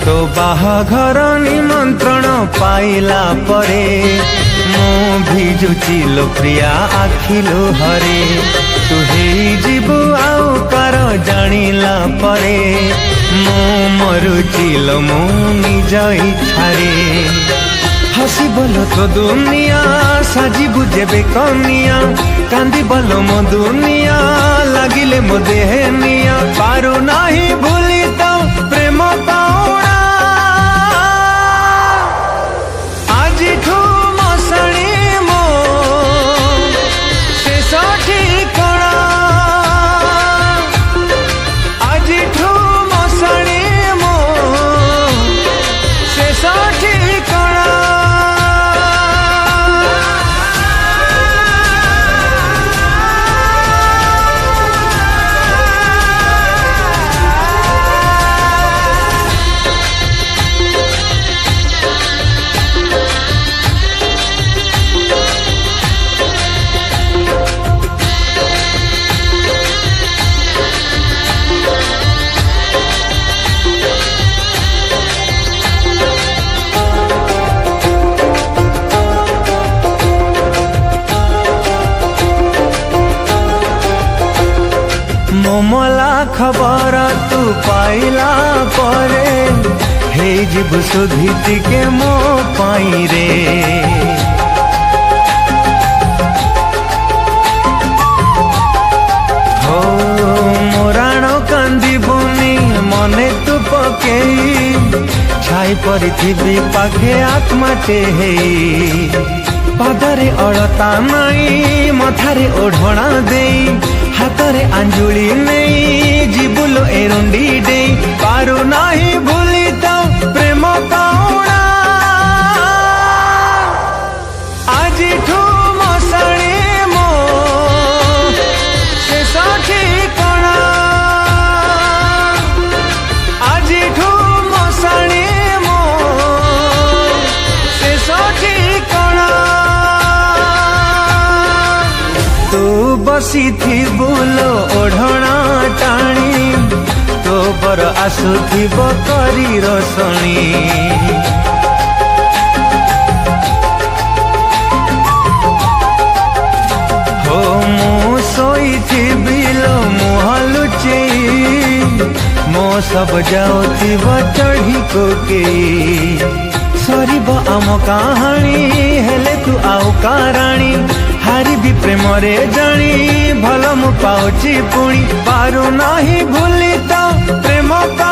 तो बाहाघर निमंत्रण पाइला परे मो भिजुची लो प्रिया आखिलो हरे तू हे जीवु आउ कार जानिला परे मो मरुची लो मो निज इच्छारे हसी बोलो तो दुनिया साजी बुझेबे कनिया कांदी बोलो मो दुनिया लागिले मो देहनिया पारू नाही भूली तो प्रेम पाउना आज ठू मसणी मो शेष ठिकाना आज ठू मसणी मो शेष ठिकाना मोमला खबर तू पाइला परे हे जीव सुधीति के मो पाई रे हो मोराण कांदी बुनी मने तू पकेई छाई परिथिबी पाखे आत्माटे हे पादरे अड़ता नाई मथारे ओढ़णा देई हाथरे आंजुली नहीं जीबुलो एरुंडी डे पारू नाही भूली तो प्रेम पाउना आज ठू मसणी मो शेष ठिकाना आज ठू मसणी मो शेष ठिकाना तू बसी थी बोलो ओढ़णा टाणी तो बर आसुथिब करी रसणी हो मु शोइथिबि लो मुह लुचेई मो सब जाउथिब चढ़ी कोके सरीब आम कहानी हेले तू आउ काराणी हारी भी प्रेम रे जानी भल मु पाउची पुणी पारू नाही भूली तो प्रेम का